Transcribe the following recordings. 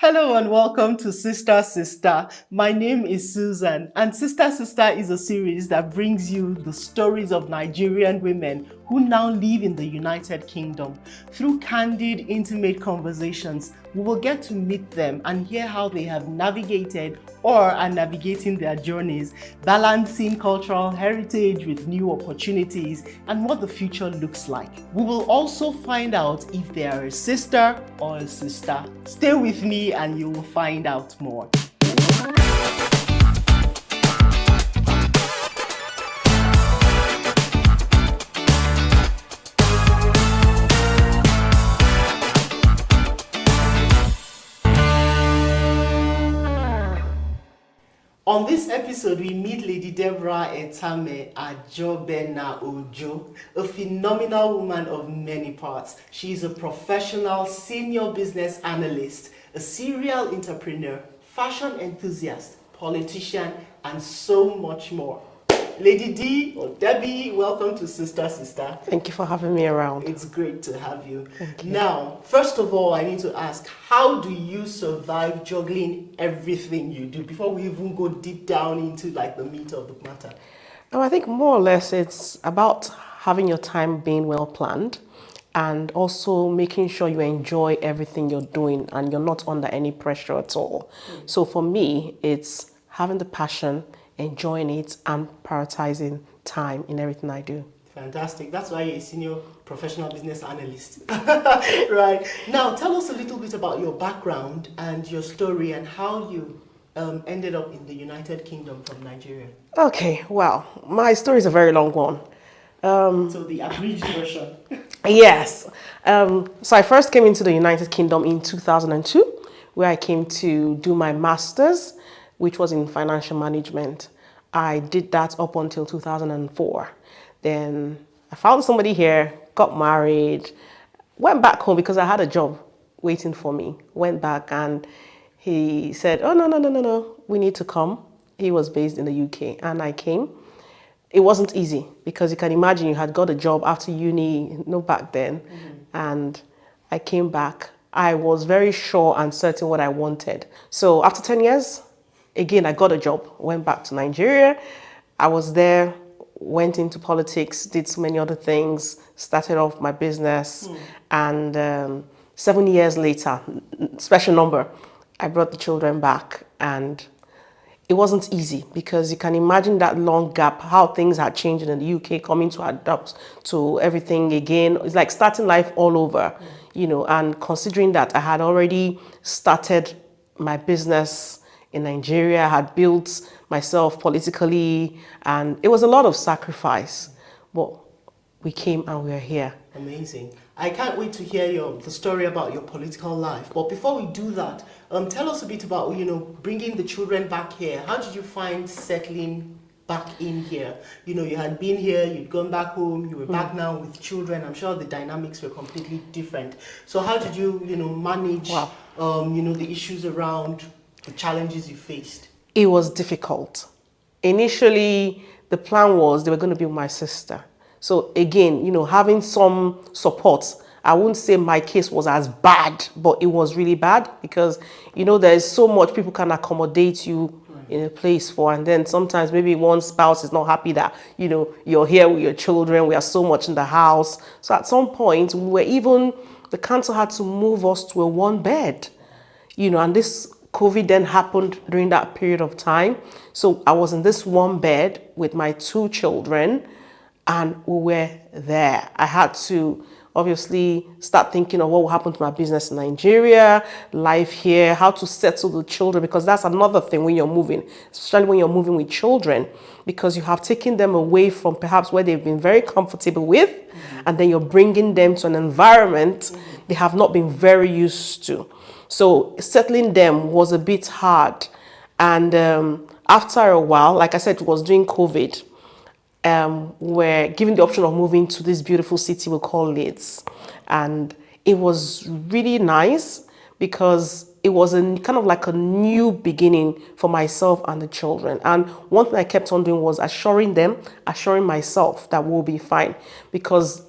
Hello and welcome to Sister Sister. My name is Susan, and Sister Sister is a series that brings you the stories of Nigerian women who now live in the United Kingdom. Through candid, intimate conversations, we will get to meet them and hear how they have navigated or are navigating their journeys, balancing cultural heritage with new opportunities and what the future looks like. We will also find out if they are a sister or a sister. Stay with me and you will find out more. On this episode, we meet Lady Deborah Etame Ajobena Ojo, a phenomenal woman of many parts. She is a professional senior business analyst, a serial entrepreneur, fashion enthusiast, politician, and so much more. Lady Dee, or Debbie, welcome to Sister Sister. Thank you for having me around. It's great to have you. Thank you. Now, first of all, I need to ask, how do you survive juggling everything you do before we even go deep down into like the meat of the matter? I think more or less it's about having your time being well planned and also making sure you enjoy everything you're doing and you're not under any pressure at all. So for me, it's having the passion, enjoying it, and prioritizing time in everything I do. Fantastic. That's why you're a senior professional business analyst. Right. Now, tell us a little bit about your background and your story and how you ended up in the United Kingdom from Nigeria. Okay, well, my story is a very long one. So the abridged version. Yes. So I first came into the United Kingdom in 2002, where I came to do my master's, which was in financial management. I did that up until 2004. Then I found somebody here, got married, went back home because I had a job waiting for me. Went back and he said, oh, no, we need to come. He was based in the UK and I came. It wasn't easy because you can imagine you had got a job after uni, back then. And I came back. I was very sure and certain what I wanted. So after 10 years, again, I got a job, went back to Nigeria. I was there, went into politics, did so many other things, started off my business. And 7 years later, special number, I brought the children back. And it wasn't easy because you can imagine that long gap, how things had changed in the UK, coming to adapt to everything again. It's like starting life all over, and considering that I had already started my business in Nigeria, I had built myself politically, and it was a lot of sacrifice. But we came and we're here. Amazing. I can't wait to hear the story about your political life. But before we do that, tell us a bit about, bringing the children back here. How did you find settling back in here? You had been here, you'd gone back home, you were back now with children. I'm sure the dynamics were completely different. So how did you, manage, the issues around the challenges you faced? It was difficult. Initially, the plan was they were going to be with my sister. So again, having some support. I wouldn't say my case was as bad, but it was really bad because, there's so much people can accommodate you in a place for. And then sometimes maybe one spouse is not happy that, you're here with your children. We are so much in the house. So at some point, the council had to move us to a one bed, and this COVID then happened during that period of time. So I was in this one bed with my two children. And we were there. I had to obviously start thinking of what will happen to my business in Nigeria, life here, how to settle the children, because that's another thing when you're moving, especially when you're moving with children, because you have taken them away from perhaps where they've been very comfortable with, and then you're bringing them to an environment they have not been very used to. So settling them was a bit hard. And after a while, like I said, it was during COVID, were given the option of moving to this beautiful city we call Leeds. And it was really nice because it was kind of like a new beginning for myself and the children. And one thing I kept on doing was assuring myself that we'll be fine. Because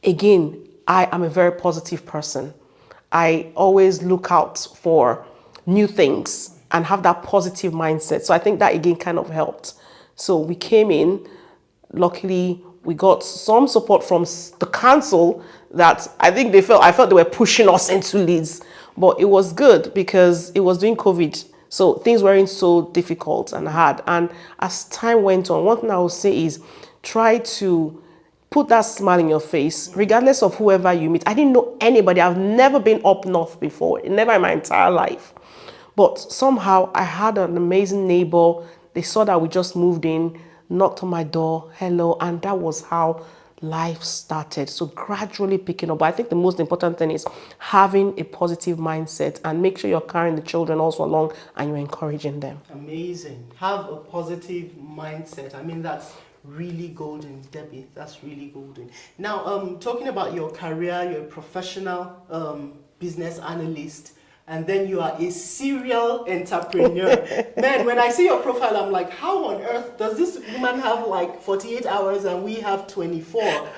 again, I am a very positive person. I always look out for new things and have that positive mindset. So I think that again kind of helped. So we came in, luckily we got some support from the council that I felt they were pushing us into leads, but it was good because it was during COVID. So things weren't so difficult and hard. And as time went on, one thing I would say is try to put that smile in your face, regardless of whoever you meet. I didn't know anybody. I've never been up north before, never in my entire life. But somehow I had an amazing neighbor. They saw that we just moved in, knocked on my door, hello, and that was how life started. So gradually picking up. But I think the most important thing is having a positive mindset and make sure you're carrying the children also along and you're encouraging them. Amazing. Have a positive mindset. I mean, that's really golden, Debbie. That's really golden. Now, talking about your career, you're a professional business analyst, and then you are a serial entrepreneur. Man, when I see your profile, I'm like, how on earth does this woman have like 48 hours and we have 24?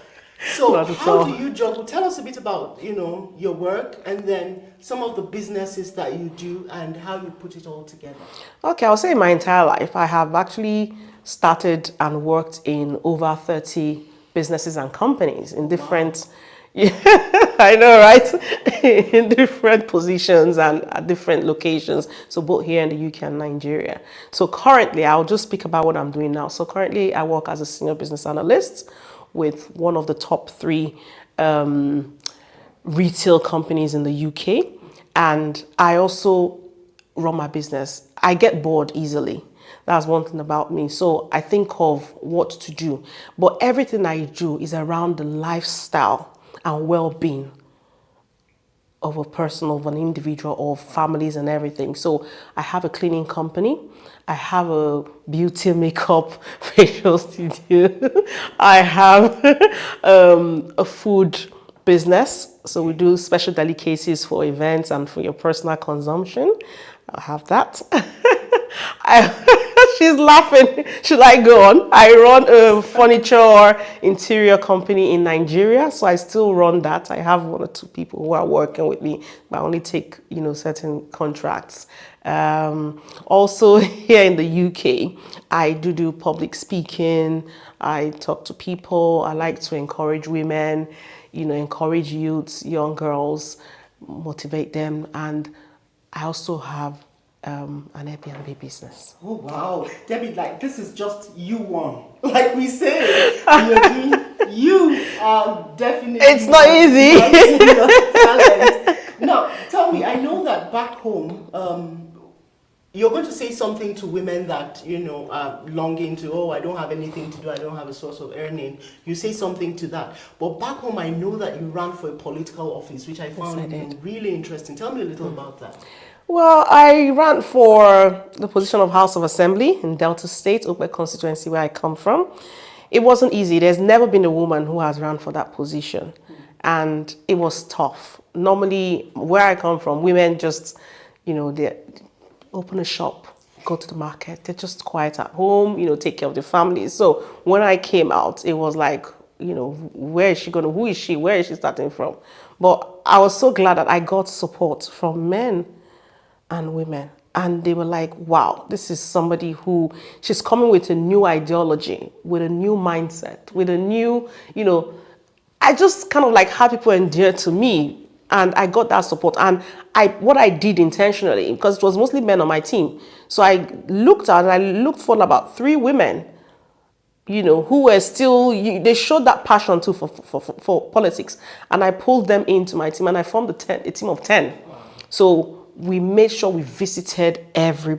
So how do you juggle? Tell us a bit about, your work and then some of the businesses that you do and how you put it all together. Okay, I'll say in my entire life, I have actually started and worked in over 30 businesses and companies in different, I know, right? In different positions and at different locations. So both here in the UK and Nigeria. So currently, I'll just speak about what I'm doing now. So currently, I work as a senior business analyst with one of the top 3 retail companies in the UK. And I also run my business. I get bored easily. That's one thing about me. So I think of what to do. But everything I do is around the lifestyle and well-being of a person, of an individual, of families and everything. So I have a cleaning company. I have a beauty, makeup, facial studio. I have a food business. So we do special delicacies for events and for your personal consumption. I have that. She's laughing. Should I go on? I run a furniture interior company in Nigeria, so I still run that. I have 1 or 2 people who are working with me, but I only take certain contracts. Also here in the UK, I do public speaking. I talk to people. I like to encourage women, encourage youths, young girls, motivate them, and I also have an Airbnb business. Oh wow, Debbie, like this is just you one. Like we say, you're doing, you are definitely. It's not easy. Now, tell me. I know that back home, you're going to say something to women that are longing to. Oh, I don't have anything to do. I don't have a source of earning. You say something to that. But back home, I know that you ran for a political office, which I found really interesting. Tell me a little about that. Well, I ran for the position of House of Assembly in Delta State, Okwe constituency, where I come from. It wasn't easy. There's never been a woman who has run for that position. And it was tough. Normally, where I come from, women just, they open a shop, go to the market. They're just quiet at home, take care of their families. So when I came out, it was like, where is she going to, who is she, where is she starting from? But I was so glad that I got support from men and women, and they were like, wow, this is somebody who, she's coming with a new ideology, with a new mindset, with a new, I just kind of like had people endear to me, and I got that support. And what I did intentionally, because it was mostly men on my team, so I looked for about 3 women, who were still, they showed that passion too for politics, and I pulled them into my team, and I formed a team of 10. So we made sure we visited every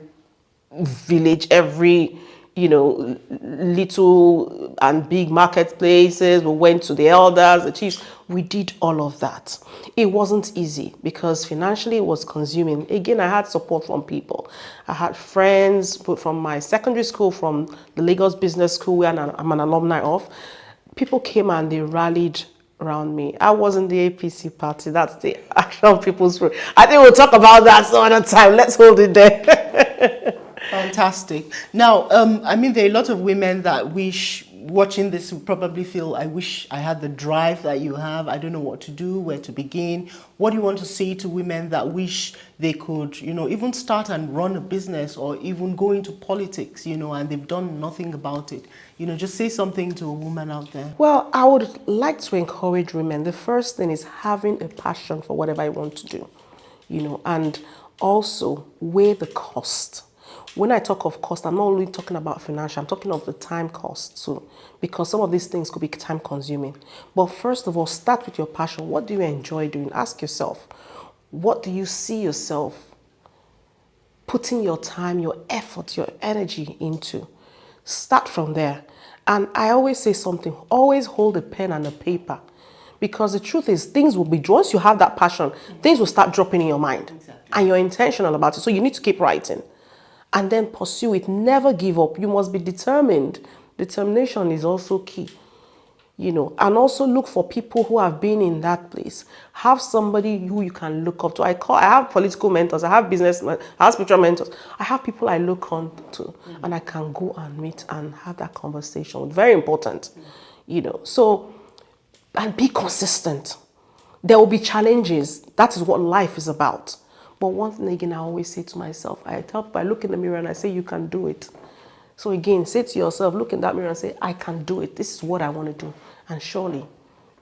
village, every, little and big marketplaces. We went to the elders, the chiefs. We did all of that. It wasn't easy because financially it was consuming. Again, I had support from people. I had friends from my secondary school, from the Lagos Business School, where I'm an alumni of. People came and they rallied around me. I was in the APC party. That's the Action People's Front. I think we'll talk about that some other time. Let's hold it there. Fantastic. Now, I mean, there are a lot of women that wish watching this will probably feel, I wish I had the drive that you have. I don't know what to do, where to begin. What do you want to say to women that wish they could, even start and run a business or even go into politics, and they've done nothing about it? Just say something to a woman out there. Well, I would like to encourage women. The first thing is having a passion for whatever you want to do, and also weigh the cost. When I talk of cost, I'm not only talking about financial, I'm talking of the time cost too, because some of these things could be time consuming. But first of all, start with your passion. What do you enjoy doing? Ask yourself, what do you see yourself putting your time, your effort, your energy into? Start from there. And I always say something, always hold a pen and a paper. Because the truth is, things will be, once you have that passion, things will start dropping in your mind. Exactly. And you're intentional about it. So you need to keep writing. And then pursue it. Never give up. You must be determined. Determination is also key. And also look for people who have been in that place. Have somebody who you can look up to. I have political mentors. I have business, I have spiritual mentors. I have people I look on to, and I can go and meet and have that conversation. Very important. So, and be consistent. There will be challenges. That is what life is about. But one thing again, I always say to myself, I look in the mirror and I say, you can do it. So again, say to yourself, look in that mirror and say, I can do it. This is what I want to do. And surely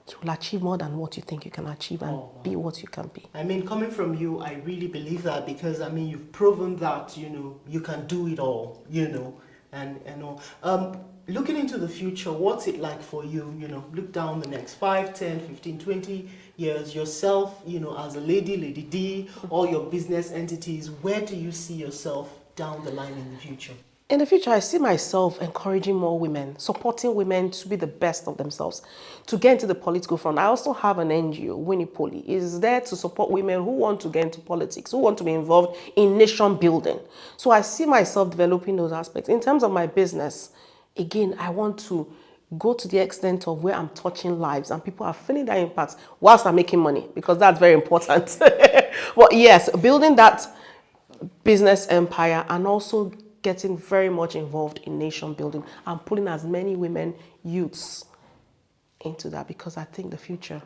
you will achieve more than what you think you can achieve and be what you can be. Coming from you, I really believe that because, you've proven that, you can do it all, and all. Looking into the future, what's it like for you? Look down the next 5, 10, 15, 20 years, yourself, as a Lady Dee, all your business entities, where do you see yourself down the line in the future? In the future, I see myself encouraging more women, supporting women to be the best of themselves, to get into the political front. I also have an NGO, Winnie Poly, is there to support women who want to get into politics, who want to be involved in nation building. So I see myself developing those aspects. In terms of my business, again, I want to go to the extent of where I'm touching lives and people are feeling that impact whilst I'm making money, because that's very important. But yes, building that business empire and also getting very much involved in nation building and pulling as many women, youths into that, because I think the future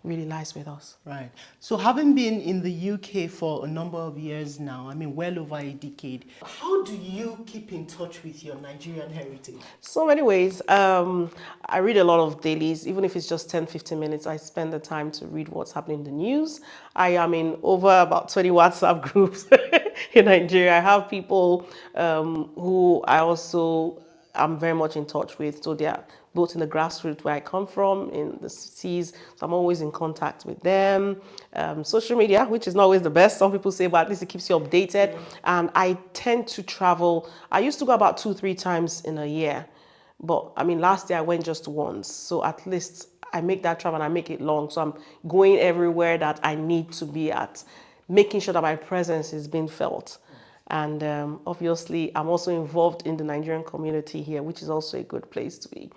really lies with us. Right. So having been in the UK for a number of years now, well over a decade, how do you keep in touch with your Nigerian heritage? So many ways. I read a lot of dailies, even if it's just 10, 15 minutes, I spend the time to read what's happening in the news. I am in over about 20 WhatsApp groups in Nigeria. I have people who I'm very much in touch with. So they are both in the grassroots where I come from, in the cities. So I'm always in contact with them. Social media, which is not always the best. Some people say, but at least it keeps you updated. And I tend to travel. I used to go about 2-3 times in a year. But last year I went just once. So at least I make that travel and I make it long. So I'm going everywhere that I need to be at, making sure that my presence is being felt. And obviously, I'm also involved in the Nigerian community here, which is also a good place to be.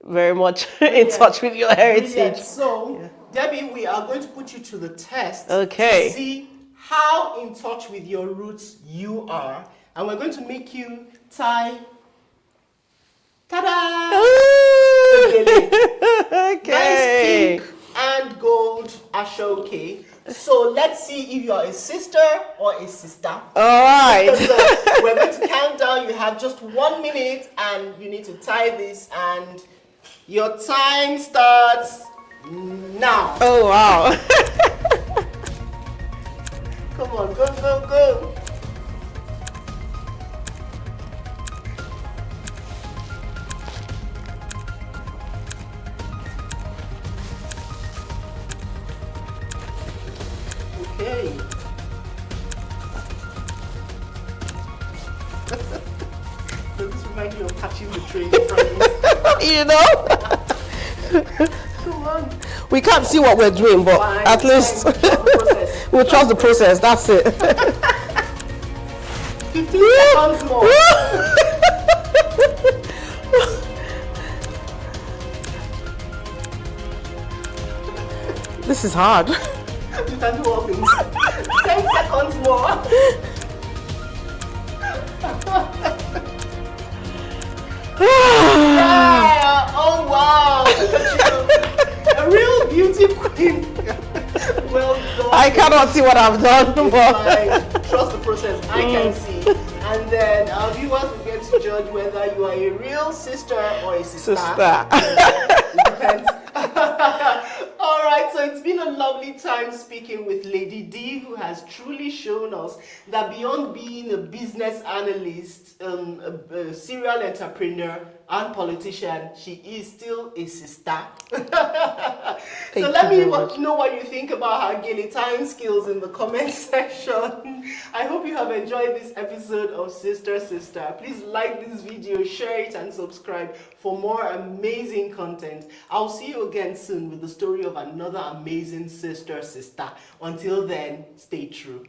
Very much in touch with your heritage. Brilliant. So, Debbie, we are going to put you to the test to see how in touch with your roots you are. And we're going to make you tie. Ta-da! Okay. Nice pink and gold ashoke. So let's see if you're a sister or a sister. All right. So we're going to count down. You have just 1 minute and you need to tie this, and your time starts now. Oh, wow. Come on, go, go, go. Okay. Does this remind you of catching the train from Come on. We can't see what we're doing, but Fine, at least we'll trust the process. That's it. 15 seconds more. This is hard. You can do all things. 10 seconds more. I cannot see what I've done. It's But fine. Trust the process. I can see. And then our viewers will get to judge whether you are a real sister or a sister. sister. It depends. All right, so it's been a lovely time speaking with Lady Dee, who has truly shown us that beyond being a business analyst, a serial entrepreneur, and politician, she is still a sister. So let me know what you think about her gele time skills in the comment section. I hope you have enjoyed this episode of Sister-Sistah. Please like this video, share it, and subscribe for more amazing content. I'll see you again soon with the story of another amazing sister. Until then, stay true.